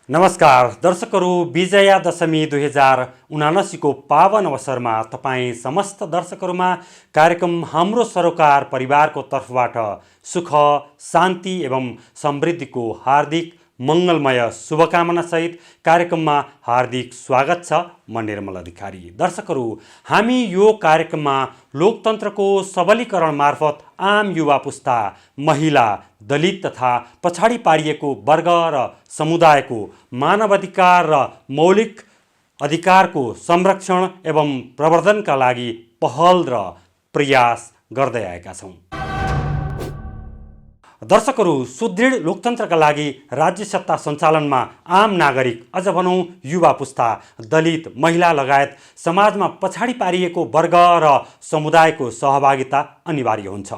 नमस्कार दर्शकहरू, विजया दशमी 2079 को पावन अवसरमा तपाईँ समस्त दर्शकहरूमा कार्यक्रम हाम्रो सरोकार परिवारको तर्फबाट सुख, शान्ति एवं समृद्धिको हार्दिक मङ्गलमय शुभकामना सहित कार्यक्रममा हार्दिक स्वागत छ। म निर्मल अधिकारी। दर्शकहरू, हामी यो कार्यक्रममा लोकतन्त्रको सबलीकरण मार्फत आम युवा पुस्ता, महिला, दलित तथा पछाडि पारिएको वर्ग र समुदायको मानवाधिकार र मौलिक अधिकारको संरक्षण एवं प्रवर्धनका लागि पहल र प्रयास गर्दै आएका छौँ। दर्शकहरू, सुदृढ लोकतन्त्रका लागि राज्य सत्ता सञ्चालनमा आम नागरिक, अझ भनौँ युवा पुस्ता, दलित, महिला लगायत समाजमा पछाडि पारिएको वर्ग र समुदायको सहभागिता अनिवार्य हुन्छ।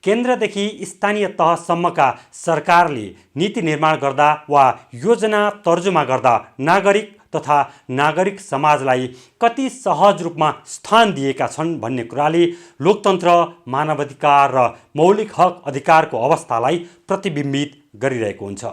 केन्द्रदेखि स्थानीय तहसम्मका सरकारले नीति निर्माण गर्दा वा योजना तर्जुमा गर्दा नागरिक तथा नागरिक समाजलाई कति सहज रूपमा स्थान दिएका छन् भन्ने कुराले लोकतन्त्र, मानवाधिकार र मौलिक हक अधिकारको अवस्थालाई प्रतिबिम्बित गरिरहेको हुन्छ।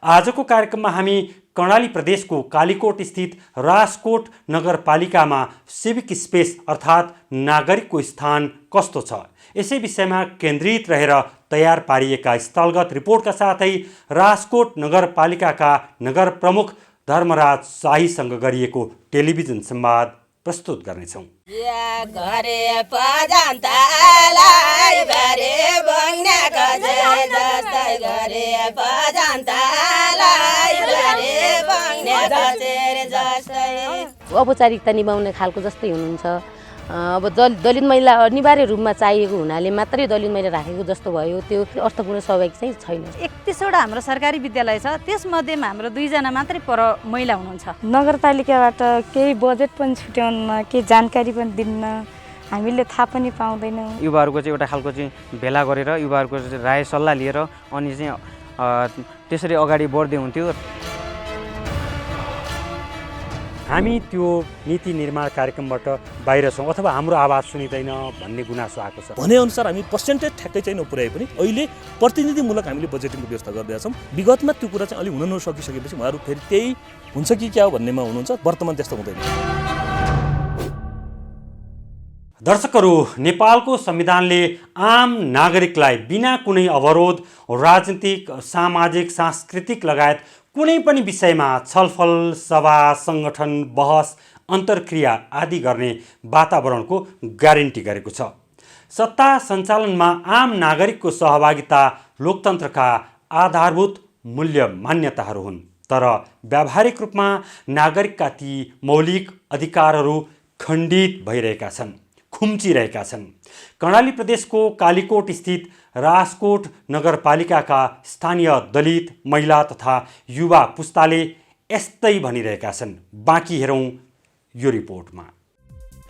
आजको कार्यक्रममा हामी कर्णाली प्रदेशको कालीकोट स्थित राजकोट नगरपालिकामा सिभिक स्पेस अर्थात् नागरिकको स्थान कस्तो छ, यसै विषयमा केन्द्रित रहेर तयार पारिएका स्थलगत रिपोर्टका साथै राजकोट नगरपालिकाका नगर प्रमुख धर्मराज शाहीसँग गरिएको टेलिभिजन संवाद प्रस्तुत गर्नेछौँ। औपचारिकता निभाउने खालको जस्तै हुनुहुन्छ। अब दलित महिला अनिवार्य रूपमा चाहिएको हुनाले मात्रै दलित महिला राखेको जस्तो भयो, त्यो अर्थपूर्ण सहभागी चाहिँ छैन। 31वटा हाम्रो सरकारी विद्यालय छ, त्यसमध्येमा हाम्रो 2 जना मात्रै महिला हुनुहुन्छ। नगरपालिकाबाट केही बजेट पनि छुट्याउनमा, केही जानकारी पनि दिन्न, हामीले थाहा पनि पाउँदैनौँ। युवाहरूको चाहिँ एउटा खालको चाहिँ भेला गरेर युवाहरूको राय सल्लाह लिएर अनि चाहिँ त्यसरी अगाडि बढ्दै हुन्थ्यो। हामी त्यो नीति निर्माण कार्यक्रमबाट बाहिर छौँ अथवा हाम्रो आवाज सुनिँदैन भन्ने गुनासो आएको छ। भनेअनुसार हामी पर्सेन्टेज ठ्याक्कै चाहिँ नपुर्याए पनि अहिले प्रतिनिधिमूलक हामीले बजेटिङको व्यवस्था गर्दैछौँ। विगतमा त्यो कुरा चाहिँ अलि हुन नसकिसकेपछि उहाँहरू फेरि त्यही हुन्छ कि क्या हो भन्नेमा हुनुहुन्छ। वर्तमान त्यस्तो हुँदैन। दर्शकहरू, नेपालको संविधानले आम नागरिकलाई बिना कुनै अवरोध राजनीतिक, सामाजिक, सांस्कृतिक लगायत कुनै पनि विषयमा छलफल, सभा, सङ्गठन, बहस, अन्तर्क्रिया आदि गर्ने वातावरणको ग्यारेन्टी गरेको छ। सत्ता सञ्चालनमा आम नागरिकको सहभागिता लोकतन्त्रका आधारभूत मूल्य मान्यताहरू हुन्, तर व्यावहारिक रूपमा नागरिकका ती मौलिक अधिकारहरू खण्डित भइरहेका छन्, खुम्चिरहेका छन्। कर्णाली प्रदेशको कालीकोट स्थित राजकोट नगरपालिकाका स्थानीय दलित, महिला तथा युवा पुस्ताले यस्तै भनिरहेका छन्। बाँकी हेरौँ यो रिपोर्टमा।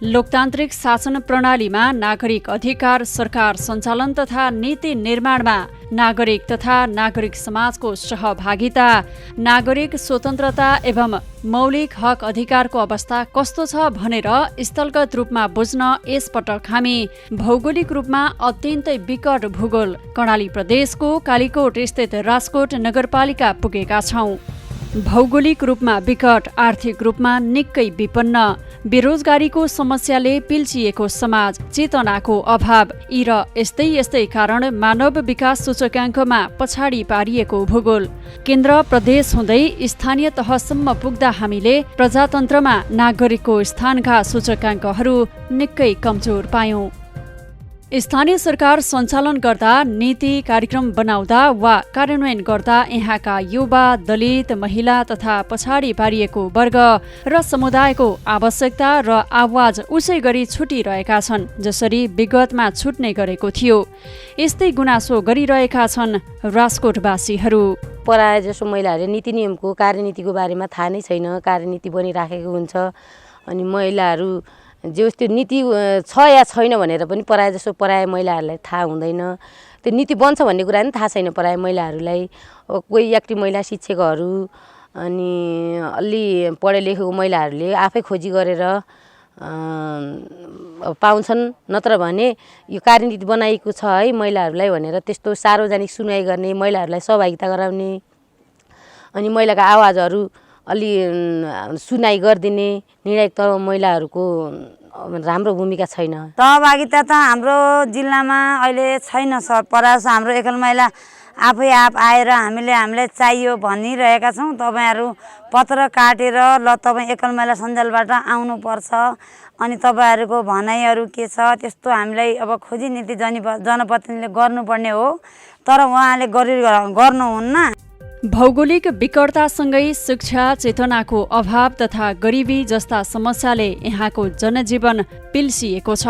लोकतान्त्रिक शासन प्रणालीमा नागरिक अधिकार, सरकार सञ्चालन तथा नीति निर्माणमा नागरिक तथा नागरिक समाजको सहभागिता, नागरिक स्वतन्त्रता एवं मौलिक हक अधिकारको अवस्था कस्तो छ भनेर स्थलगत रूपमा बुझ्न यसपटक हामी भौगोलिक रूपमा अत्यन्तै विकट भूगोल कर्णाली प्रदेशको कालीकोट स्थित राजकोट नगरपालिका पुगेका छौँ। भौगोलिक रूपमा विकट, आर्थिक रूपमा निकै विपन्न, बेरोजगारीको समस्याले पिल्चिएको समाज, चेतनाको अभाव यी र यस्तै कारण मानव विकास सूचकाङ्कमा पछाडि पारिएको भूगोल, केन्द्र प्रदेश हुँदै स्थानीय तहसम्म पुग्दा हामीले प्रजातन्त्रमा नागरिकको स्थानका सूचकाङ्कहरू निकै कमजोर पायौं। स्थानीय सरकार सञ्चालन गर्दा, नीति कार्यक्रम बनाउँदा वा कार्यान्वयन गर्दा यहाँका युवा, दलित, महिला तथा पछाडि पारिएको वर्ग र समुदायको आवश्यकता र आवाज उसै गरी छुटिरहेका छन् जसरी विगतमा छुट्ने गरेको थियो। यस्तै गुनासो गरिरहेका छन् राजकोटवासीहरू। प्राय जसो महिलाहरूले नीति नियमको, कार्यनीतिको बारेमा थाहा नै छैन, कार्यनीति बनिराखेको हुन्छ। अनि महिलाहरू जो त्यो नीति छ या छैन भनेर पनि प्राय महिलाहरूलाई थाहा हुँदैन। त्यो नीति बन्छ भन्ने कुरा पनि थाहा छैन प्राय महिलाहरूलाई। कोही एक्टिभ महिला, शिक्षकहरू अनि अलि पढे लेखेको महिलाहरूले आफै खोजी गरेर पाउँछन्। नत्र भने यो कार्यनीति बनाइएको छ है महिलाहरूलाई भनेर त्यस्तो सार्वजनिक सुनवाई गर्ने, महिलाहरूलाई सहभागिता गराउने अनि महिलाका आवाजहरू अलि सुनाइ गरिदिने निर्णायक तहमा महिलाहरूको राम्रो भूमिका छैन। सहभागिता त हाम्रो जिल्लामा अहिले छैन सर। परास हाम्रो एकल महिला आफै आएर हामीलाई चाहियो भनिरहेका छौँ। तपाईँहरू पत्र काटेर ल तपाईँ एकल महिला सञ्जालबाट आउनुपर्छ अनि तपाईँहरूको भनाइहरू के छ त्यस्तो हामीलाई अब खोजी नीति जनप्रतिनिधिले गर्नुपर्ने हो, तर उहाँले गर्नुहुन्न। भौगोलिक विकटतासँगै शिक्षा चेतनाको अभाव तथा गरिबी जस्ता समस्याले यहाँको जनजीवन पिल्सिएको छ।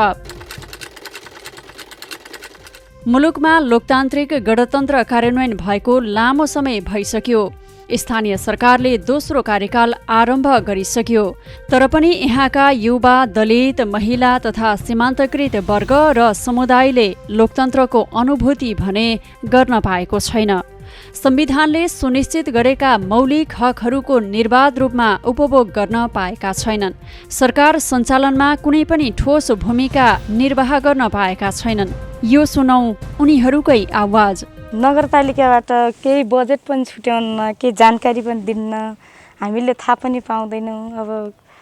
मुलुकमा लोकतान्त्रिक गणतन्त्र कार्यान्वयन भएको लामो समय भइसक्यो। स्थानीय सरकारले दोस्रो कार्यकाल आरम्भ गरिसक्यो, तर पनि यहाँका युवा, दलित, महिला तथा सीमान्तकृत वर्ग र समुदायले लोकतन्त्रको अनुभूति भने गर्न पाएको छैन। संविधानले सुनिश्चित गरेका मौलिक हकहरूको निर्बाध रूपमा उपभोग गर्न पाएका छैनन्। सरकार सञ्चालनमा कुनै पनि ठोस भूमिका निर्वाह गर्न पाएका छैनन्। यो सुनौ उनीहरूकै आवाज। नगरपालिकाबाट केही बजेट पनि छुट्याउन्न, केही जानकारी पनि दिन्न, हामीले थाहा पनि पाउँदैनौँ। अब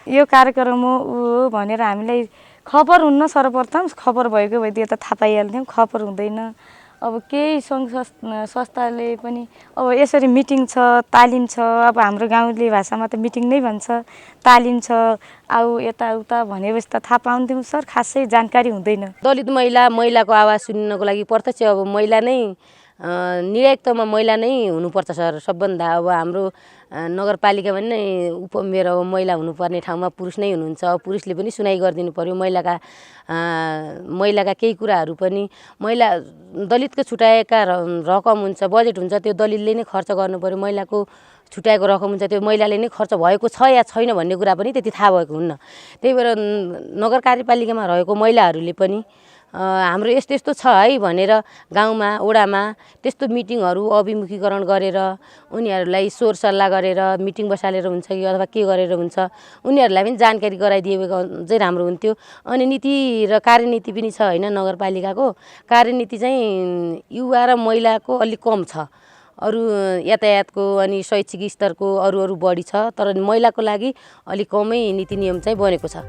यो कार्यक्रम हो भनेर हामीलाई खबर हुन्न। सर्वप्रथम खबर भएको भइदियो त थाहा पाइहाल्थ्यौँ, खबर हुँदैन। अब केही सङ्घ संस्थाले पनि अब यसरी मिटिङ छ, तालिम छ, अब हाम्रो गाउँले भाषामा त मिटिङ नै भन्छ, तालिम छ, आऊ यताउता भनेपछि त थाहा पाउँथ्यौँ सर। खासै जानकारी हुँदैन। दलित महिलाको आवाज सुन्नको लागि प्रत्यक्ष अब महिला नै निर्णायक तहमा महिला नै हुनुपर्छ सर। सबभन्दा अब हाम्रो नगरपालिकामा नै उपमेयर अब महिला हुनुपर्ने ठाउँमा पुरुष नै हुनुहुन्छ। पुरुषले पनि सुनाइ गरिदिनु पर्यो। महिलाका केही कुराहरू पनि महिला दलितको छुट्याएका रकम हुन्छ, बजेट हुन्छ, त्यो दलितले नै खर्च गर्नु पर्यो। महिलाको छुट्याएको रकम हुन्छ, त्यो महिलाले नै खर्च भएको छ या छैन भन्ने कुरा पनि त्यति थाहा भएको हुन्न। त्यही भएर नगर कार्यपालिकामा रहेको महिलाहरूले पनि हाम्रो यस्तो यस्तो छ है भनेर गाउँमा वडामा त्यस्तो मिटिङहरू अभिमुखीकरण गरेर उनीहरूलाई स्वर सल्लाह गरेर मिटिङ बसालेर हुन्छ कि अथवा के गरेर हुन्छ उनीहरूलाई पनि जानकारी गराइदिएको चाहिँ राम्रो हुन्थ्यो। अनि नीति र कार्यनीति पनि छ होइन। नगरपालिकाको कार्यनीति चाहिँ युवा र महिलाको अलिक कम छ। अरू यातायातको अनि शैक्षिक स्तरको अरू बढी छ, तर महिलाको लागि अलिक कमै नीति नियम चाहिँ बनेको छ।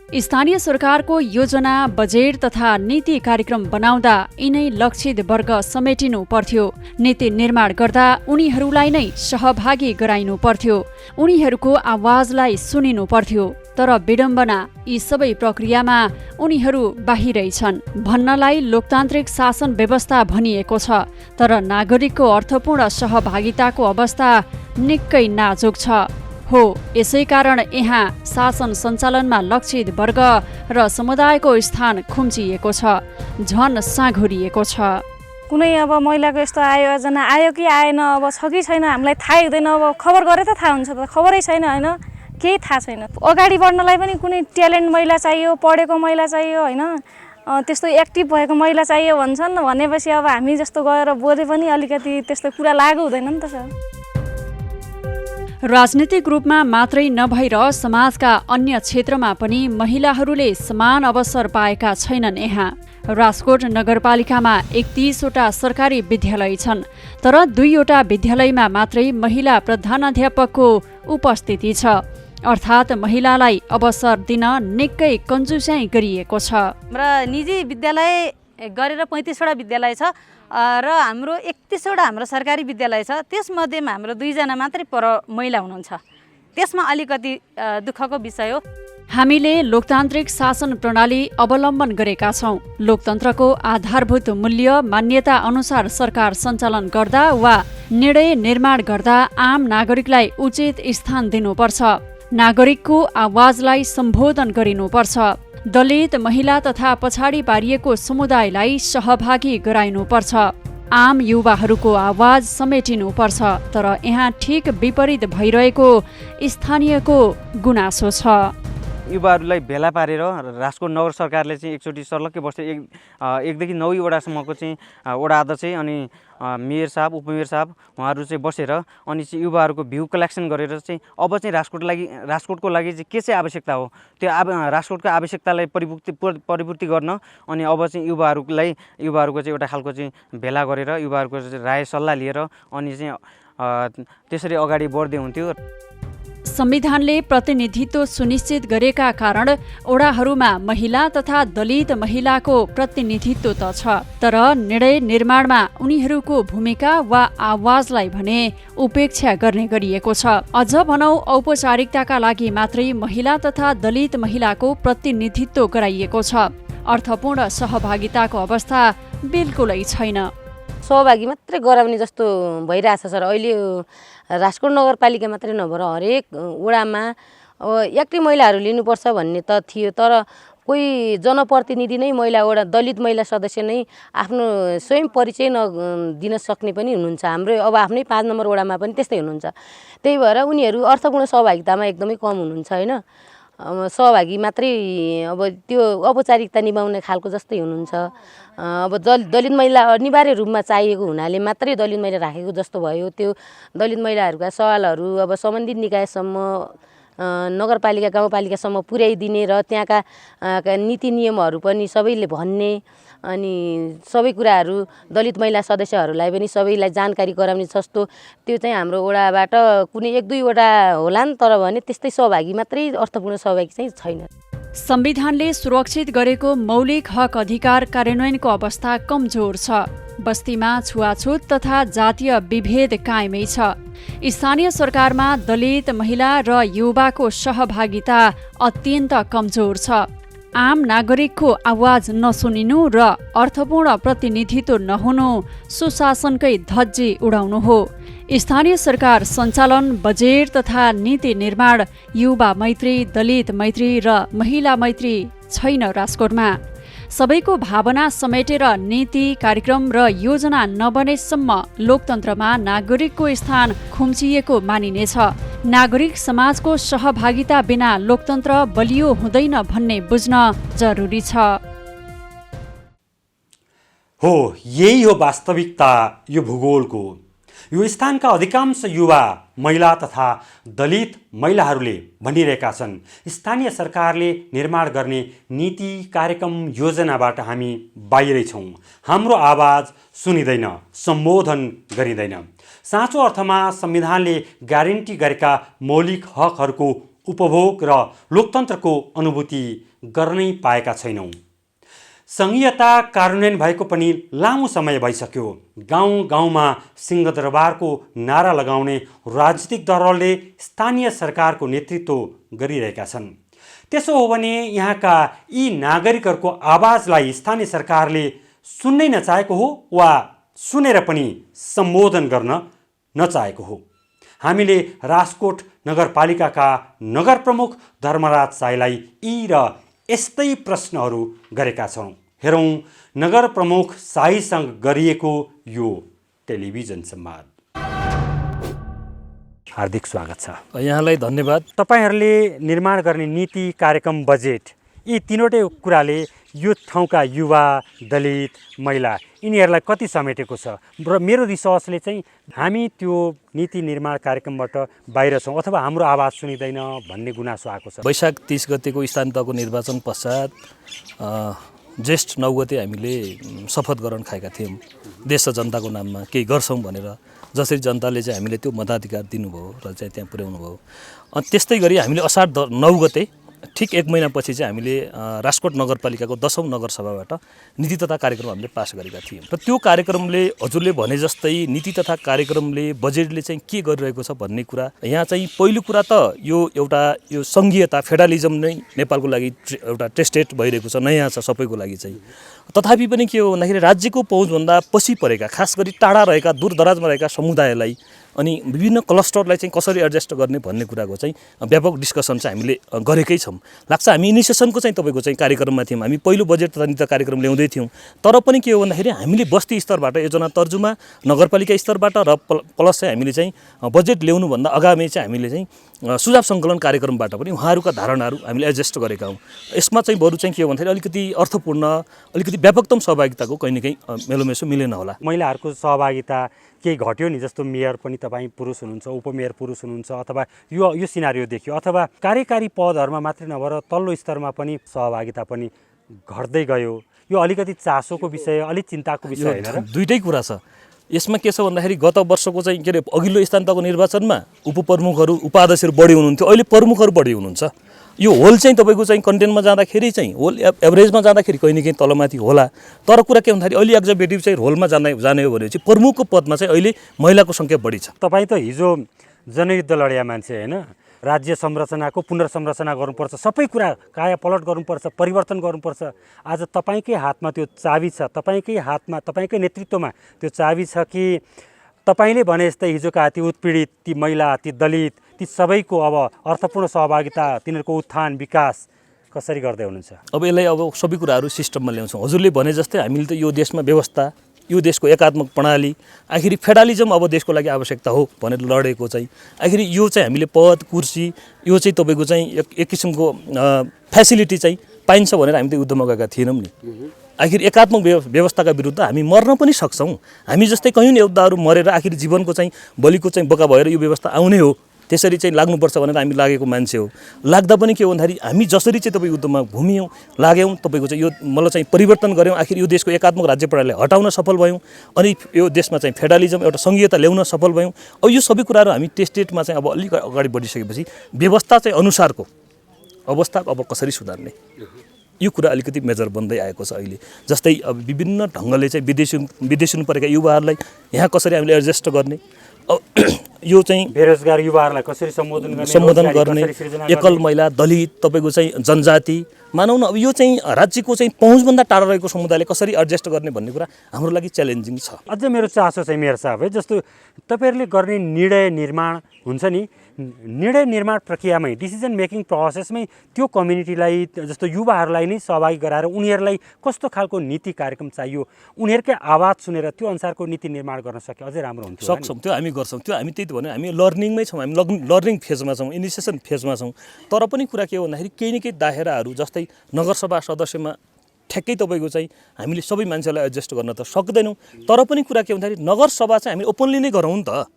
स्थानीय सरकारको योजना, बजेट तथा नीति कार्यक्रम बनाउँदा यिनै लक्षित वर्ग समेटिनु पर्थ्यो। नीति निर्माण गर्दा उनीहरूलाई नै सहभागी गराइनु पर्थ्यो, उनीहरूको आवाजलाई सुनिनु पर्थ्यो। तर विडम्बना, यी सबै प्रक्रियामा उनीहरू बाहिरै छन्। भन्नलाई लोकतान्त्रिक शासन व्यवस्था भनिएको छ, तर नागरिकको अर्थपूर्ण सहभागिताको अवस्था निकै नाजुक छ। हो, यसै कारण यहाँ शासन सञ्चालनमा लक्षित वर्ग र समुदायको स्थान खुम्चिएको छ, झन साँघुरिएको छ। कुनै अब महिलाको यस्तो आयोजना आयो कि आएन, अब छ कि छैन हामीलाई थाहै हुँदैन। अब खबर गरे त थाहा हुन्छ, त खबरै छैन होइन, केही थाहा छैन। अगाडि बढ्नलाई पनि कुनै ट्यालेन्ट महिला चाहियो, पढेको महिला चाहियो होइन, त्यस्तो एक्टिभ भएको महिला चाहियो भन्छन्। भनेपछि अब हामी जस्तो गएर बोले पनि अलिकति त्यस्तो कुरा लागु हुँदैन नि त सर। राजनीतिक रूपमा मात्रै नभएर समाजका अन्य क्षेत्रमा पनि महिलाहरूले समान अवसर पाएका छैनन्। यहाँ राजकोट नगरपालिकामा 31वटा सरकारी विद्यालय छन्, तर 2वटा विद्यालयमा मात्रै महिला प्रधानाध्यापकको उपस्थिति छ। अर्थात् महिलालाई अवसर दिन निकै कन्जुस्याइ गरिएको छ। र निजी विद्यालय गरेर 35वटा विद्यालय छ र हाम्रो 31वटा हाम्रो सरकारी विद्यालय छ। त्यसमध्येमा हाम्रो 2जना मात्रै महिला हुनुहुन्छ। त्यसमा अलिकति दुःखको विषय हो। हामीले लोकतान्त्रिक शासन प्रणाली अवलम्बन गरेका छौँ। लोकतन्त्रको आधारभूत मूल्य मान्यता अनुसार सरकार सञ्चालन गर्दा वा निर्णय निर्माण गर्दा आम नागरिकलाई उचित स्थान दिनुपर्छ। नागरिकको आवाजलाई सम्बोधन गरिनुपर्छ। दलित, महिला तथा पछाडि पारिएको समुदायलाई सहभागी गराइनुपर्छ। आम युवाहरूको आवाज समेटिनुपर्छ। तर यहाँ ठिक विपरीत भइरहेको स्थानीयको गुनासो छ। युवाहरूलाई भेला पारेर राजकोट नगर सरकारले चाहिँ एकचोटि सर्लक्कै बस्दै 1देखि 9 वडासम्मको चाहिँ वडा अध्यक्ष अनि मेयर साहब, उपमेयर साहब उहाँहरू चाहिँ बसेर अनि चाहिँ युवाहरूको भ्यू कलेक्सन गरेर चाहिँ अब चाहिँ राजकोटको लागि चाहिँ के चाहिँ आवश्यकता हो त्यो राजकोटको आवश्यकतालाई परिपूर्ति गर्न अनि अब चाहिँ युवाहरूको चाहिँ एउटा खालको चाहिँ भेला गरेर युवाहरूको चाहिँ राय सल्लाह लिएर अनि चाहिँ त्यसरी अगाडि बढ्दै हुन्थ्यो। संविधानले प्रतिनिधित्व सुनिश्चित गरेका कारण ओडाहरूमा महिला तथा दलित महिलाको प्रतिनिधित्व त छ, तर निर्णय निर्माणमा उनीहरूको भूमिका वा आवाजलाई भने उपेक्षा गर्ने गरिएको छ। अझ भनौं औपचारिकताका लागि मात्रै महिला तथा दलित महिलाको प्रतिनिधित्व गराइएको छ। अर्थपूर्ण सहभागिताको अवस्था बिल्कुलै छैन। सहभागी मात्रै गराउने जस्तो भइरहेछ सर। अहिले राजकोट नगरपालिका मात्रै नभएर हरेक वडामा अब एक्लै महिलाहरू लिनुपर्छ भन्ने त थियो, तर कोही जनप्रतिनिधि नै महिला वडा दलित महिला सदस्य नै आफ्नो स्वयं परिचय दिन सक्ने पनि हुनुहुन्छ। हाम्रो अब आफ्नै 5 नम्बर वडामा पनि त्यस्तै हुनुहुन्छ। त्यही भएर उनीहरू अर्थपूर्ण सहभागितामा एकदमै कम हुनुहुन्छ होइन। सहभागी मात्रै अब त्यो औपचारिकता निभाउने खालको जस्तै हुनुहुन्छ। अब दलित महिला अनिवार्य रूपमा चाहिएको हुनाले मात्रै दलित महिला राखेको जस्तो भयो। त्यो दलित महिलाहरूका सवालहरू अब सम्बन्धित निकायसम्म नगरपालिका गाउँपालिकासम्म पुर्याइदिने र त्यहाँका नीति नियमहरू पनि सबैले भन्ने, अनि सबै कुराहरू दलित महिला सदस्यहरूलाई पनि सबैलाई जानकारी गराउने जस्तो त्यो चाहिँ हाम्रो वडाबाट कुनै 1-2 वटा होलान्, तर भने त्यस्तै सहभागी मात्रै अर्थपूर्ण सहभागी चाहिँ छैन। संविधानले सुरक्षित गरेको मौलिक हक अधिकार कार्यान्वयनको अवस्था कमजोर छ। बस्तीमा छुवाछुत तथा जातीय विभेद कायमै छ। स्थानीय सरकारमा दलित महिला र युवाको सहभागिता अत्यन्त कमजोर छ। आम नागरिकको आवाज नसुनिनु र अर्थपूर्ण प्रतिनिधित्व नहुनु सुशासनकै धज्जी उडाउनु हो। स्थानीय सरकार सञ्चालन, बजेट तथा नीति निर्माण युवा मैत्री, दलित मैत्री र महिला मैत्री छैन राजकोटमा। सबैको भावना समेटेर नीति, कार्यक्रम र योजना नबनेसम्म लोकतन्त्रमा नागरिकको स्थान खुम्चिएको मानिनेछ। नागरिक समाजको सहभागिता बिना लोकतन्त्र बलियो हुँदैन भन्ने बुझ्न जरुरी छ। हो, यही हो वास्तविकता यो भूगोलको। यो स्थानका अधिकांश युवा, महिला तथा दलित महिलाहरूले भनिरहेका छन्, स्थानीय सरकारले निर्माण गर्ने नीति, कार्यक्रम, योजनाबाट हामी बाहिरै छौँ। हाम्रो आवाज सुनिँदैन, सम्बोधन गरिँदैन। साँचो अर्थमा संविधानले ग्यारेन्टी गरेका मौलिक हकहरूको उपभोग र लोकतन्त्रको अनुभूति गर्नै पाएका छैनौँ। सङ्घीयता कार्यान्वयन भएको पनि लामो समय भइसक्यो। गाउँ गाउँमा सिंहदरबारको नारा लगाउने राजनीतिक दलले स्थानीय सरकारको नेतृत्व गरिरहेका छन्। त्यसो हो भने यहाँका यी नागरिकहरूको आवाजलाई स्थानीय सरकारले सुन्नै नचाहेको हो वा सुनेर पनि सम्बोधन गर्न नचाहेको हो? हामीले राजकोट नगरपालिकाका नगर प्रमुख धर्मराज साईलाई यी र यस्तै प्रश्नहरू गरेका छौँ। हेरौँ नगर प्रमुख साईसँग गरिएको यो टेलिभिजन संवाद। हार्दिक स्वागत छ। यहाँलाई धन्यवाद। तपाईहरूले निर्माण गर्ने नीति, कार्यक्रम, बजेट यी तीनवटै कुराले यो ठाउँका युवा, दलित, महिला यिनीहरूलाई कति समेटेको छ? र मेरो रिसर्चले चाहिँ हामी त्यो नीति निर्माण कार्यक्रमबाट बाहिर छौँ अथवा हाम्रो आवाज सुनिँदैन भन्ने गुनासो आएको छ। वैशाख 30 गतेको स्थानीय तहको निर्वाचन पश्चात ज्येष्ठ 9 गते हामीले शपथ ग्रहण खाएका थियौँ देश र जनताको नाममा केही गर्छौँ भनेर। जसरी जनताले चाहिँ हामीले त्यो मताधिकार दिनुभयो र चाहिँ त्यहाँ पुर्याउनु भयो। अनि त्यस्तै गरी हामीले असार 9 गते ठिक 1 महिनापछि चाहिँ हामीले राजकोट नगरपालिकाको 10औं नगरसभाबाट नीति तथा कार्यक्रम हामीले पास गरेका थियौँ। र त्यो कार्यक्रमले हजुरले भने जस्तै नीति तथा कार्यक्रमले, बजेटले चाहिँ के गरिरहेको छ भन्ने कुरा यहाँ चाहिँ पहिलो कुरा त यो एउटा यो सङ्घीयता, फेडरलिजम नै नेपालको लागि एउटा टेस्टेड भइरहेको छ, नयाँ छ सबैको लागि चाहिँ। तथापि पनि के हो भन्दाखेरि राज्यको पहुँचभन्दा पछि परेका, खास गरी टाढा रहेका, दूरदराजमा रहेका समुदायलाई अनि विभिन्न क्लस्टरलाई चाहिँ कसरी एडजस्ट गर्ने भन्ने कुराको चाहिँ व्यापक डिस्कसन चाहिँ हामीले गरेकै छौँ। लाग्छ हामी इनिसिएसनको चाहिँ तपाईँको चाहिँ कार्यक्रममा थियौँ। हामी पहिलो बजेट तथा नीति कार्यक्रम ल्याउँदै थियौँ। तर पनि के हो भन्दाखेरि हामीले बस्ती स्तरबाट योजना तर्जुमा, नगरपालिका स्तरबाट र प्लस चाहिँ हामीले चाहिँ बजेट ल्याउनुभन्दा अगावै चाहिँ हामीले चाहिँ सुझाव सङ्कलन कार्यक्रमबाट पनि उहाँहरूका धारणाहरू हामीले एडजस्ट गरेका हौँ। यसमा चाहिँ बरु चाहिँ के हो भन्दाखेरि अलिकति अर्थपूर्ण, अलिकति व्यापकतम सहभागिताको कहीँ न कहीँ मेलोमेसो मिलेन होला। महिलाहरूको सहभागिता केही घट्यो नि, जस्तो मेयर पनि तपाईँ पुरुष हुनुहुन्छ, उपमेयर पुरुष हुनुहुन्छ, अथवा यो सिनारियो देखियो, अथवा कार्यकारी पदहरूमा मात्रै नभएर तल्लो स्तरमा पनि सहभागिता पनि घट्दै गयो। यो अलिकति चासोको विषय, अलिक चिन्ताको विषय होइन र? दुईटै कुरा छ। यसमा के छ भन्दाखेरि गत वर्षको चाहिँ के अरे अघिल्लो स्थान तहको निर्वाचनमा उपप्रमुखहरू उपाध्यक्षहरू बढी हुनुहुन्थ्यो, अहिले प्रमुखहरू बढी हुनुहुन्छ। यो होल चाहिँ तपाईँको चाहिँ कन्टेन्टमा जाँदाखेरि चाहिँ होल एभरेजमा जाँदाखेरि कहीँ न कहीँ तलमाथि होला। तर कुरा के भन्दाखेरि अहिले एक्जिक्युटिभ चाहिँ रोलमा जाने हो भने चाहिँ प्रमुखको पदमा चाहिँ अहिले महिलाको सङ्ख्या बढी छ। तपाईँ त हिजो जनयुद्ध लड्या मान्छे होइन, राज्य संरचनाको पुनर्संरचना गर्नुपर्छ, सबै कुरा कायापलट गर्नुपर्छ, परिवर्तन गर्नुपर्छ। आज तपाईँकै हातमा त्यो चाबी छ, तपाईँकै हातमा तपाईँकै नेतृत्वमा त्यो चाबी छ कि तपाईँले भने जस्तै हिजोका ती उत्पीडित, ती महिला, ती दलित, ती सबैको अब अर्थपूर्ण सहभागिता, तिनीहरूको उत्थान विकास कसरी गर्दै हुनुहुन्छ? अब यसलाई अब सबै कुराहरू सिस्टममा ल्याउँछौँ। हजुरले भने जस्तै हामीले त यो देशमा व्यवस्था, यो देशको एकात्मक प्रणाली, आखिर फेडरलिजम अब देशको लागि आवश्यकता हो भनेर लडेको चाहिँ आखिर यो चाहिँ हामीले पद कुर्सी यो चाहिँ तपाईँको चाहिँ एक किसिमको फेसिलिटी चाहिँ पाइन्छ भनेर हामी त युद्धमा गएका थिएनौँ नि। आखिर एकात्मक व्यवस्थाका विरुद्ध हामी मर्न पनि सक्छौँ। हामी जस्तै कयौँ योद्धाहरू मरेर आखिर जीवनको चाहिँ बलिको चाहिँ बोका भएर यो व्यवस्था आउने हो, त्यसरी चाहिँ लाग्नुपर्छ भनेर हामी लागेको मान्छे हो। लाग्दा पनि के हो भन्दाखेरि हामी जसरी चाहिँ तपाईँ युद्धमा घुम्यौँ, लाग्यौँ, तपाईँको चाहिँ यो मलाई चाहिँ परिवर्तन गऱ्यौँ, आखिर यो देशको एकात्मक राज्य प्रणालीलाई हटाउन सफल भयौँ, अनि यो देशमा चाहिँ फेडरलिजम एउटा सङ्घीयता ल्याउन सफल भयौँ। अब यो सबै कुराहरू हामी टेस्टेडमा चाहिँ अब अलिक अगाडि बढिसकेपछि व्यवस्था चाहिँ अनुसारको अवस्था अब कसरी सुधार्ने, यो कुरा अलिकति मेजर बन्दै आएको छ अहिले। जस्तै अब विभिन्न ढङ्गले चाहिँ विदेशी हुनु परेका युवाहरूलाई यहाँ कसरी हामीले एडजस्ट गर्ने, यो चाहिँ बेरोजगार युवाहरूलाई कसरी सम्बोधन गर्ने, एकल महिला, दलित, तपाईँको चाहिँ जनजाति, मानौँ न अब यो चाहिँ राज्यको चाहिँ पहुँचभन्दा टाढा रहेको समुदायले कसरी एडजस्ट गर्ने भन्ने कुरा हाम्रो लागि च्यालेन्जिङ छ। अझ मेरो चासो चाहिँ मेयर साहब है, जस्तो तपाईँहरूले गर्ने निर्णय निर्माण हुन्छ नि, निर्णय निर्माण प्रक्रियामै डिसिजन मेकिङ प्रोसेसमै त्यो कम्युनिटीलाई जस्तो युवाहरूलाई नै सहभागी गराएर उनीहरूलाई कस्तो खालको नीति कार्यक्रम चाहियो, उनीहरूकै आवाज सुनेर त्यो अनुसारको नीति निर्माण गर्न सके अझै राम्रो हुन्थ्यो। सक्छौँ, त्यो हामी गर्छौँ। त्यो हामी त्यही त भन्यो, हामी लर्निङमै छौँ, हामी लर्निङ फेजमा छौँ, इनिसिएसन फेजमा छौँ। तर पनि कुरा के हो भन्दाखेरि केही न केही दायराहरू जस्तै नगरसभा सदस्यमा ठ्याक्कै तपाईँको चाहिँ हामीले सबै मान्छेलाई एडजस्ट गर्न त सक्दैनौँ। तर पनि कुरा के भन्दाखेरि नगरसभा चाहिँ हामीले ओपनली नै गरौँ नि त।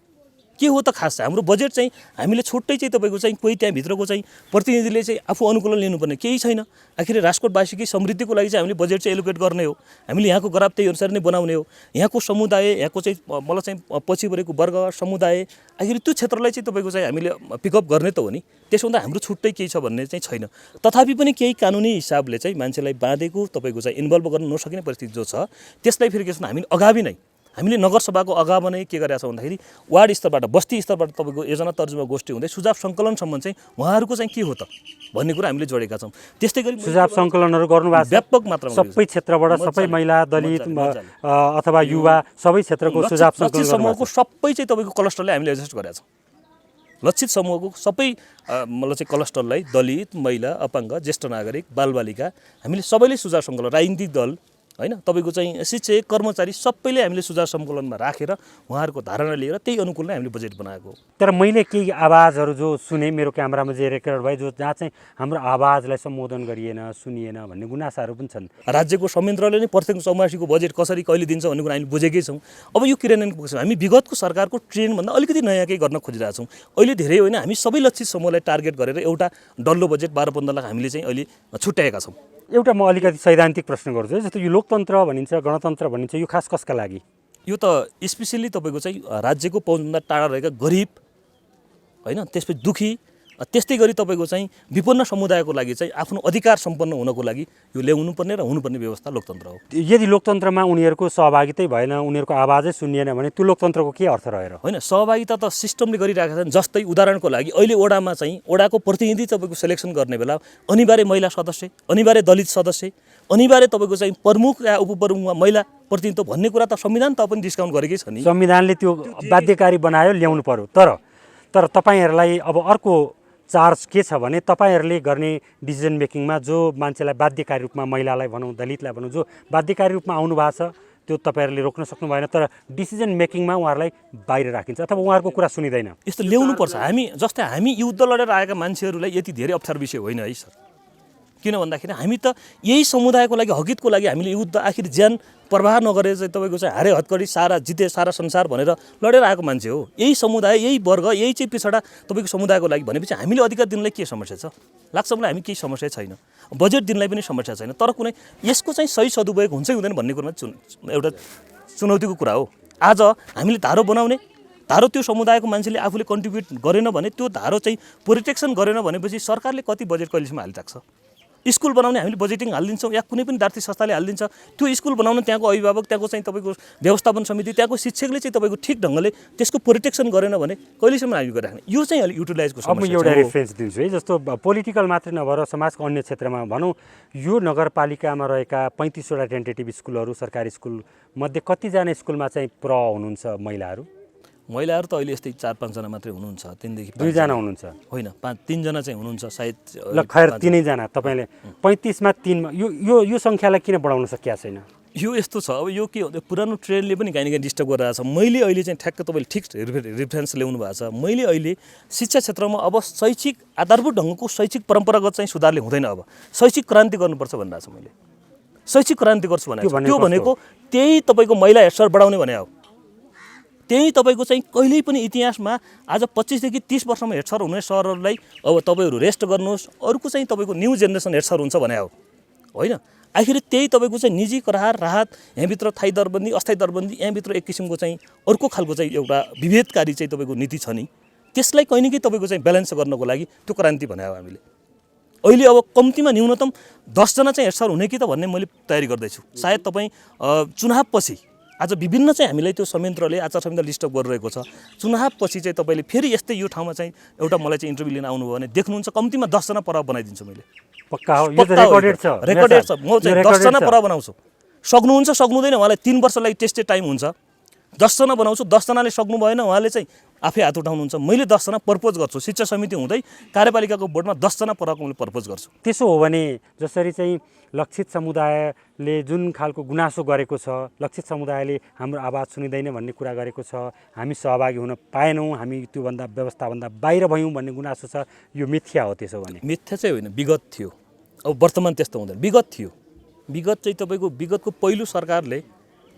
के हो त खास हाम्रो बजेट चाहिँ हामीले छुट्टै चाहिँ तपाईँको चाहिँ कोही त्यहाँभित्रको चाहिँ प्रतिनिधिले चाहिँ आफू अनुकूलन लिनुपर्ने केही छैन। आखिर राजकोटवासीकै समृद्धिको लागि चाहिँ हामीले बजेट चाहिँ एलोकेट गर्ने हो, हामीले यहाँको ग्राफ त्यही अनुसार नै बनाउने हो। यहाँको समुदाय, यहाँको चाहिँ मलाई चाहिँ पछि परेको वर्ग समुदाय, आखिर त्यो क्षेत्रलाई चाहिँ तपाईँको चाहिँ हामीले पिकअप गर्ने त हो नि। त्यसो भन्दा हाम्रो छुट्टै केही छ भन्ने चाहिँ छैन। तथापि पनि केही कानुनी हिसाबले चाहिँ मान्छेलाई बाँधेको तपाईँको चाहिँ इन्भल्भ गर्न नसकिने परिस्थिति जो छ त्यसलाई फेरि के छ भने हामीले अगावि नै हामीले नगरसभाको अगावि नै के गरेका छौँ भन्दाखेरि वार्ड स्तरबाट, बस्ती स्तरबाट तपाईँको योजना तर्जुमा गोष्ठी हुँदै सुझाव सङ्कलनसम्म चाहिँ उहाँहरूको चाहिँ के हो त भन्ने कुरा हामीले जोडेका छौँ। त्यस्तै गरी सुझाव सङ्कलनहरू गर्नुभएको छ व्यापक मात्रामा, सबै क्षेत्रबाट, सबै महिला, दलित अथवा युवा सबै क्षेत्रको सुझाव सङ्कलन समूहको सबै चाहिँ तपाईँको क्लस्टरलाई हामीले एडजस्ट गरेका छौँ। लक्षित समूहको सबै मतलब चाहिँ क्लस्टरलाई दलित, महिला, अपाङ्ग, ज्येष्ठ नागरिक, बालबालिका हामीले सबैले सुझाव सङ्कलन, राजनीतिक दल होइन, तपाईँको चाहिँ शिक्षक, कर्मचारी सबैले हामीले सुझाव सङ्कलनमा राखेर उहाँहरूको धारणा लिएर त्यही अनुकूल नै हामीले बजेट बनाएको हो। तर मैले केही आवाजहरू जो सुने मेरो क्यामेरामा जे रेकर्ड भयो, जो जहाँ चाहिँ हाम्रो आवाजलाई सम्बोधन गरिएन, सुनिएन भन्ने गुनासाहरू पनि छन्। राज्यको संयन्त्रले नै प्रत्येक चौमासीको बजेट कसरी कहिले दिन्छ भन्ने कुरा हामीले बुझेकै छौँ। अब यो क्रियान्वयन पुग्छ, हामी विगतको सरकारको ट्रेन्डभन्दा अलिकति नयाँ केही गर्न खोजिरहेका छौँ। अहिले धेरै होइन, हामी सबै लक्षित समूहलाई टार्गेट गरेर एउटा डल्लो बजेट 12-15 लाख हामीले चाहिँ अहिले छुट्याएका छौँ। एउटा म अलिकति सैद्धान्तिक प्रश्न गर्छु, जस्तो यो लोकतन्त्र भनिन्छ, गणतन्त्र भनिन्छ, यो खास कसका लागि? यो त स्पेसली तपाईँको चाहिँ राज्यको पहुँचभन्दा टाढा रहेका गरिब होइन, त्यसपछि दुखी, त्यस्तै गरी तपाईँको चाहिँ विपन्न समुदायको लागि चाहिँ आफ्नो अधिकार सम्पन्न हुनको लागि यो ल्याउनु पर्ने र हुनुपर्ने व्यवस्था लोकतन्त्र हो। यदि लोकतन्त्रमा उनीहरूको सहभागितै भएन, उनीहरूको आवाजै सुनिएन भने त्यो लोकतन्त्रको के अर्थ रहेर? होइन, सहभागिता त सिस्टमले गरिरहेका छन्। जस्तै उदाहरणको लागि अहिले ओडामा चाहिँ ओडाको प्रतिनिधि तपाईँको सेलेक्सन गर्ने बेला अनिवार्य महिला सदस्य, अनिवार्य दलित सदस्य, अनिवार्य तपाईँको चाहिँ प्रमुख या उपप्रमुख महिला प्रतिनिधित्व भन्ने कुरा त संविधान त पनि डिस्काउन्ट गरेकै छ नि। संविधानले त्यो बाध्यकारी बनायो, ल्याउनु पर्यो। तर तपाईँहरूलाई अब अर्को चार्ज के छ भने तपाईँहरूले गर्ने डिसिजन मेकिङमा जो मान्छेलाई बाध्यकारी रूपमा, महिलालाई भनौँ, दलितलाई भनौँ, जो बाध्यकारी रूपमा आउनु भएको छ त्यो तपाईँहरूले रोक्न सक्नु भएन, तर डिसिजन मेकिङमा उहाँहरूलाई बाहिर राखिन्छ अथवा उहाँहरूको कुरा सुनिँदैन। यस्तो ल्याउनुपर्छ। जस्तै हामी युद्ध लडेर आएका मान्छेहरूलाई यति धेरै अप्ठ्यारो विषय होइन है सर। किन भन्दाखेरि हामी त यही समुदायको लागि, हकितको लागि हामीले युद्ध आखिर ज्यान प्रवाह नगरेर चाहिँ तपाईँको चाहिँ हारे हतकडी सारा जिते सारा संसार भनेर लडेर आएको मान्छे हो। यही समुदाय, यही वर्ग, यही चाहिँ पिछडा तपाईँको समुदायको लागि भनेपछि हामीले अधिकार दिनलाई के समस्या छ? लाग्छ मलाई हामी केही समस्या छैन, बजेट दिनलाई पनि समस्या छैन। तर कुनै यसको चाहिँ सही सदुपयोग हुन्छ कि हुँदैन भन्ने कुरामा एउटा चुनौतीको कुरा हो। आज हामीले धारो बनाउने, धारो त्यो समुदायको मान्छेले आफूले कन्ट्रिब्युट गरेन भने, त्यो धारो चाहिँ प्रोटेक्सन गरेन भनेपछि सरकारले कति बजेट कहिलेसम्म हालिराख्छ? स्कुल बनाउने हामीले बजेटिङ हालिदिन्छौँ या कुनै पनि दार्थिक संस्थाले हालिदिन्छ, त्यो स्कुल बनाउन त्यहाँको अभिभावक, त्यहाँको चाहिँ तपाईँको व्यवस्थापन समिति, त्यहाँको शिक्षकले चाहिँ तपाईँको ठिक ढङ्गले त्यसको प्रोटेक्सन गरेन भने कहिलेसम्म हामी गरिराख्ने? यो चाहिँ अलिक युटिलाइजको अब म समस्या एउटा छ। रेफरेन्स दिन्छु है, जस्तो पोलिटिकल मात्रै नभएर समाजको अन्य क्षेत्रमा भनौँ, यो नगरपालिकामा रहेका 35वटा टेन्टेटिभ स्कुलहरू, सरकारी स्कुल मध्ये कतिजना स्कुलमा चाहिँ हुनुहुन्छ महिलाहरू? महिलाहरू त अहिले यस्तै 4-5 जना मात्रै हुनुहुन्छ, 3 देखि 5 2जना हुनुहुन्छ? होइन, 3 जना चाहिँ हुनुहुन्छ सायद। ल खैर 3 जना, तपाईँले 35 मा 3 मा यो सङ्ख्यालाई किन बढाउन सकिया छैन? यो यस्तो छ, अब यो के हो, पुरानो ट्रेन्डले पनि कहीँ न कहीँ डिस्टर्ब गरिरहेको छ। मैले अहिले चाहिँ ठ्याक्क तपाईँले ठिक रिफरेन्स ल्याउनु भएको छ। मैले अहिले शिक्षा क्षेत्रमा अब शैक्षिक आधारभूत ढङ्गको शैक्षिक परम्परागत चाहिँ सुधारले हुँदैन, अब शैक्षिक क्रान्ति गर्नुपर्छ भनिरहेको छु मैले। शैक्षिक क्रान्ति गर्छु भनेको त्यो भनेको त्यही तपाईँको महिला हेडसर बढाउने भने हो। त्यही तपाईँको चाहिँ कहिल्यै पनि इतिहासमा आज 25 देखि 30 वर्षमा हेडसर हुने सरहरूलाई अब तपाईँहरू रेस्ट गर्नुहोस्, अर्को चाहिँ तपाईँको न्यू जेनेरेसन हेडसर हुन्छ भने हो, होइन? आखिर त्यही तपाईँको चाहिँ निजी करार राहत, यहाँभित्र थायी दरबन्दी, अस्थायी दरबन्दी, यहाँभित्र एक किसिमको चाहिँ अर्को खालको चाहिँ एउटा विभेदकारी चाहिँ तपाईँको नीति छ नि, त्यसलाई कहीँ न कहीँ तपाईँको चाहिँ ब्यालेन्स गर्नको लागि त्यो क्रान्ति भने हो हामीले। अहिले अब कम्तीमा न्यूनतम 10 जना चाहिँ हेडसर हुने कि त भन्ने मैले तयारी गर्दैछु। सायद तपाईँ चुनावपछि आज विभिन्न चाहिँ हामीलाई त्यो संयन्त्रले आचार संहिता डिस्टर्ब गरिरहेको छ। चुनावपछि चाहिँ तपाईँले फेरि यस्तै यो ठाउँमा चाहिँ एउटा मलाई चाहिँ इन्टरभ्यू लिन आउनुभयो भने देख्नुहुन्छ कम्तीमा 10 जना पराव बनाइदिन्छु मैले। पक्का हो, यो रेकर्डेड छ, रेकर्डेड छ। म चाहिँ 10 जना पराव बनाउँछु। सक्नुहुन्छ सक्नुहुँदैन, उहाँलाई 3 वर्ष लागि टेस्टेड टाइम हुन्छ। 10 जना बनाउँछु, 10 जनाले सक्नु भएन उहाँले चाहिँ आफै हात उठाउनुहुन्छ। मैले 10 जना प्रपोज गर्छु, शिक्षा समिति हुँदै कार्यपालिकाको बोर्डमा 10 जना परावको मैले प्रपोज गर्छु। त्यसो हो भने जसरी चाहिँ लक्षित समुदायले जुन खालको गुनासो गरेको छ, लक्षित समुदायले हाम्रो आवाज सुनिँदैन भन्ने कुरा गरेको छ, हामी सहभागी हुन पाएनौँ, हामी त्योभन्दा व्यवस्थाभन्दा बाहिर भयौँ भन्ने गुनासो छ, यो मिथ्या हो? त्यसो भने मिथ्या चाहिँ होइन, विगत थियो। अब वर्तमान त्यस्तो हुँदैन, विगत थियो। विगत चाहिँ तपाईँको विगतको पहिलो सरकारले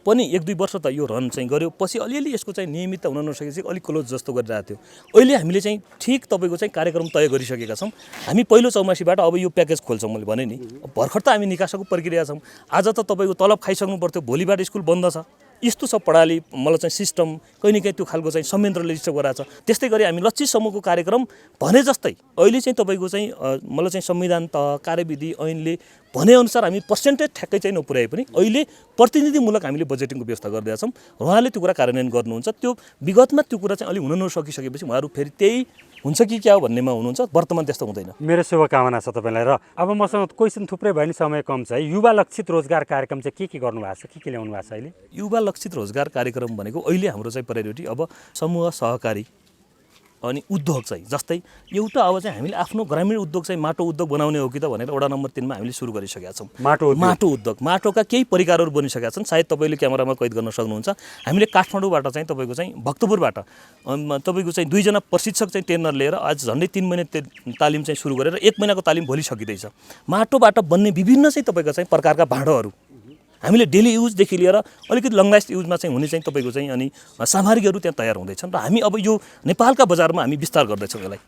पनि 1-2 वर्ष त यो रन चाहिँ गर्यो, पछि अलिअलि यसको चाहिँ नियमितता हुन नसकेपछि अलिक क्लोज जस्तो गरिरहेको थियो। अहिले हामीले चाहिँ ठिक तपाईँको चाहिँ कार्यक्रम तय गरिसकेका छौँ। हामी पहिलो चौमासीबाट अब यो प्याकेज खोल्छौँ, मैले भने नि भर्खर त हामी निकासको प्रक्रिया छौँ। आज त तपाईँको तलब खाइसक्नु पर्थ्यो, भोलिबाट स्कुल बन्द छ, यस्तो छ प्रणाली, मलाई चाहिँ सिस्टम कहीँ न कहीँ त्यो खालको चाहिँ संयन्त्रले डिस्टर्ब गराएको छ। त्यस्तै गरी हामी लक्षित समूहको कार्यक्रम भने जस्तै अहिले चाहिँ तपाईँको चाहिँ मलाई चाहिँ संविधान तह कार्यविधि ऐनले भनेअनुसार हामी पर्सेन्टेज ठ्याक्कै चाहिँ नपुर्याए पनि अहिले प्रतिनिधिमूलक हामीले बजेटिङको व्यवस्था गरिदिएका छौँ। उहाँले त्यो कुरा कार्यान्वयन गर्नुहुन्छ। त्यो विगतमा त्यो कुरा चाहिँ अलिक हुन नसकिसकेपछि उहाँहरू फेरि त्यही हुन्छ कि क्या हो भन्नेमा हुनुहुन्छ। वर्तमान त्यस्तो हुँदैन। मेरो शुभकामना छ तपाईँलाई। र अब मसँग क्वेसन थुप्रै भयो नि, समय कम छ है। युवा लक्षित रोजगार कार्यक्रम चाहिँ के गर्नु भएको छ, के ल्याउनु भएको छ अहिले? युवा लक्षित रोजगार कार्यक्रम भनेको अहिले हाम्रो चाहिँ प्रायोरिटी अब समूह सहकारी अनि उद्योग चाहिँ, जस्तै एउटा अब चाहिँ हामीले आफ्नो ग्रामीण उद्योग चाहिँ माटो उद्योग बनाउने हो कि त भनेर वडा नम्बर 3 मा हामीले सुरु गरिसकेका छौँ। माटो उद्योग, माटोका केही परिकारहरू बनिसकेका छन्। सायद तपाईँले क्यामेरामा कैद गर्न सक्नुहुन्छ। हामीले काठमाडौँबाट चाहिँ तपाईँको चाहिँ भक्तपुरबाट तपाईँको चाहिँ 2 जना प्रशिक्षक चाहिँ ट्रेनर लिएर आज झन्डै 3 महिना तालिम चाहिँ सुरु गरेर 1 महिनाको तालिम भोलि सकिँदैछ। माटोबाट बन्ने विभिन्न चाहिँ तपाईँको चाहिँ प्रकारका भाँडोहरू हामीले डेली युजदेखि लिएर अलिकति लङ लास्ट युजमा चाहिँ हुने चाहिँ तपाईँको चाहिँ अनि सामग्रीहरू त्यहाँ तयार हुँदैछन्। र हामी अब यो नेपालका बजारमा हामी विस्तार गर्दैछौँ यसलाई।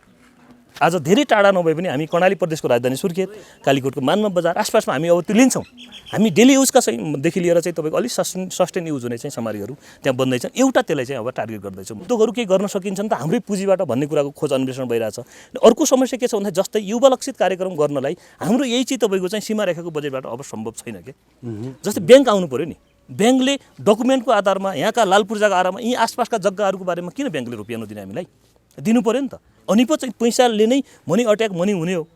आज धेरै टाढा नभए पनि हामी कर्णाली प्रदेशको राजधानी सुर्खेत, कालीकोटको मानव बजार आसपासमा हामी अब त्यो लिन्छौँ। हामी डेली युजका देखि लिएर चाहिँ तपाईँको अलिक सस्टेन युज हुने चाहिँ सामग्रीहरू त्यहाँ बन्दैछन्। एउटा त्यसलाई चाहिँ अब टार्गेट गर्दैछौँ। उद्योगहरू केही गर्न सकिन्छन् त हाम्रै पुँजीबाट भन्ने कुराको खोज अन्वेषण भइरहेछ। अर्को समस्या के छ भन्दा जस्तै युवा लक्षित कार्यक्रम गर्नलाई हाम्रो यही चाहिँ तपाईँको चाहिँ सीमा रेखाको बजेटबाट अब सम्भव छैन के। जस्तै ब्याङ्क आउनु पऱ्यो नि, ब्याङ्कले डकुमेन्टको आधारमा यहाँका लाल पूर्जाको आधारमा यी आसपासका जग्गाहरूको बारेमा किन ब्याङ्कले रुपियाँ नदिने? हामीलाई दिनु पऱ्यो नि त। अनि पो चाहिँ पैसाले नै मनी अट्याक मनी हुने हो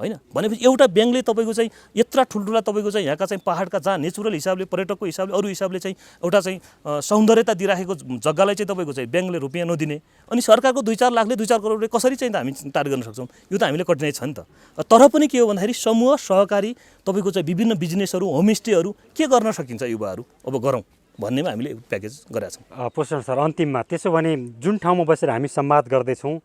होइन भनेपछि एउटा ब्याङ्कले तपाईँको चाहिँ यत्रा ठुल्ठुला तपाईँको चाहिँ यहाँका चाहिँ पाहाडका जहाँ नेचुरल हिसाबले पर्यटकको हिसाबले अरू हिसाबले चाहिँ एउटा चाहिँ सौन्दर्यता दिइराखेको जग्गालाई चाहिँ तपाईँको चाहिँ ब्याङ्कले रुपियाँ नदिने अनि सरकारको 2-4 लाखले 2-4 करोडले कसरी चाहिँ त हामी टार्गेट गर्न सक्छौँ? यो त हामीले कठिनाइ छ नि त। तर पनि के हो भन्दाखेरि समूह सहकारी तपाईँको चाहिँ विभिन्न बिजनेसहरू होमस्टेहरू के गर्न सकिन्छ युवाहरू अब गरौँ भन्नेमा हामीले प्याकेज गरेका छौँ। पोषण सर, अन्तिममा त्यसो भने जुन ठाउँमा बसेर हामी संवाद गर्दैछौँ,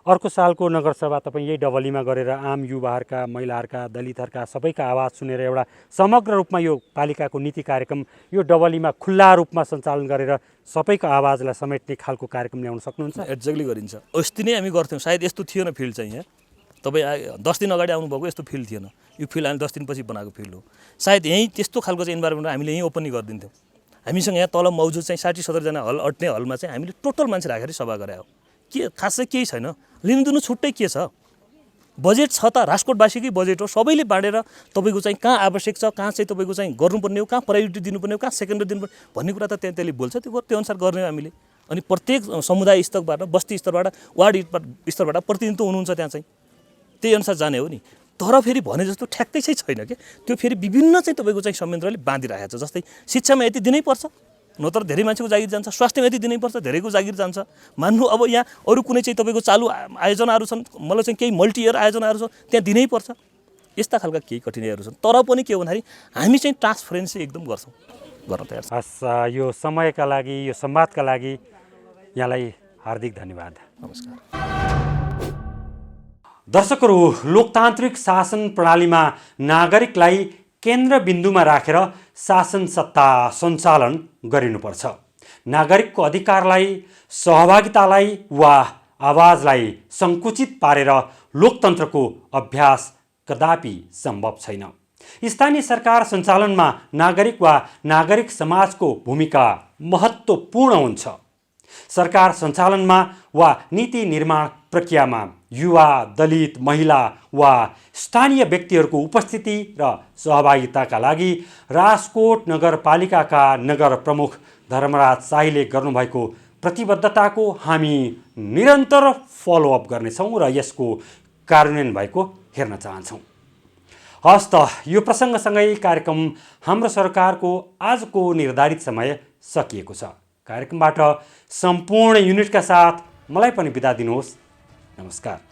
अर्को सालको नगरसभा तपाईँ यही डबलीमा गरेर आम युवाहरूका, महिलाहरूका, दलितहरूका सबैका आवाज सुनेर एउटा समग्र रूपमा यो पालिकाको नीति कार्यक्रम यो डबलीमा खुल्ला रूपमा सञ्चालन गरेर सबैको आवाजलाई समेट्ने खालको कार्यक्रम ल्याउन सक्नुहुन्छ? एक्ज्याक्टली गरिन्छ। अस्ति नै हामी गर्थ्यौँ, सायद यस्तो थिएन फिल्ड चाहिँ यहाँ। तपाईँ 10 दिन अगाडि आउनुभएको यस्तो फिल्ड थिएन। यो फिल्ड हामी 10 दिनपछि बनाएको फिल्ड हो। सायद यहीँ त्यस्तो खालको चाहिँ इन्भाइरोमेन्ट हामीले यहीँ ओपन गरिदिन्थ्यौँ। हामीसँग यहाँ तल मौजुद चाहिँ 60-70 जना हल अट्ने हलमा चाहिँ हामीले टोटल मान्छे राखेर सभा गरे हो। के खासै केही छैन, लिनुदिनु छुट्टै के छ। बजेट छ त राजकोटवासीकै बजेट हो, सबैले बाँडेर तपाईँको चाहिँ कहाँ आवश्यक छ, कहाँ चाहिँ तपाईँको चाहिँ गर्नुपर्ने हो, कहाँ प्रायोरिटी दिनुपर्ने हो, कहाँ सेकेन्डरी दिनुपर्ने भन्ने कुरा त त्यसले बोल्छ, त्यो अनुसार गर्ने हो हामीले। अनि प्रत्येक समुदाय स्तरबाट, बस्ती स्तरबाट, वार्ड स्तरबाट प्रतिनिधित्व हुनुहुन्छ त्यहाँ चाहिँ, त्यही अनुसार जाने हो नि। तर फेरि भने जस्तो ठ्याक्कै चाहिँ छैन क्या, त्यो फेरि विभिन्न चाहिँ तपाईँको चाहिँ संयन्त्रले बाँधिरहेको छ। जस्तै शिक्षामा यति दिनै पर्छ, नत्र धेरै मान्छेको जागिर जान्छ, स्वास्थ्यमा यति दिनै पर्छ, धेरैको जागिर जान्छ। मान्नु अब यहाँ अरू कुनै चाहिँ तपाईँको चालु आयोजनाहरू छन्, मलाई चाहिँ केही मल्टी इयर आयोजनाहरू छ, त्यहाँ दिनै पर्छ। यस्ता खालका केही कठिनाइहरू छन्, तर पनि के हो भन्दाखेरि हामी चाहिँ ट्रान्सपरेन्सी एकदम गर्छौँ, गर्न तयार छ। हस्, यो समयका लागि, यो संवादका लागि यहाँलाई हार्दिक धन्यवाद। नमस्कार। दर्शकहरू, लोकतान्त्रिक शासन प्रणालीमा नागरिकलाई केन्द्रबिन्दुमा राखेर शासन सत्ता सञ्चालन गरिनुपर्छ। नागरिकको अधिकारलाई, सहभागितालाई वा आवाजलाई सङ्कुचित पारेर लोकतन्त्रको अभ्यास कदापि सम्भव छैन। स्थानीय सरकार सञ्चालनमा नागरिक वा नागरिक समाजको भूमिका महत्त्वपूर्ण हुन्छ। सरकार सञ्चालनमा वा नीति निर्माण प्रक्रियामा युवा, दलित, महिला वा स्थानीय व्यक्तिहरूको उपस्थिति र सहभागिताका लागि राजकोट नगरपालिकाका नगर प्रमुख धर्मराज शाहीले गर्नुभएको प्रतिबद्धताको हामी निरन्तर फलोअप गर्नेछौँ र यसको कार्यान्वयन भएको हेर्न चाहन्छौँ। हस् त, यो प्रसङ्गसँगै कार्यक्रम हाम्रो सरकारको आजको निर्धारित समय सकिएको छ। कार्यक्रमबाट सम्पूर्ण युनिटका साथ मलाई पनि बिदा दिनुहोस्। नमस्कार।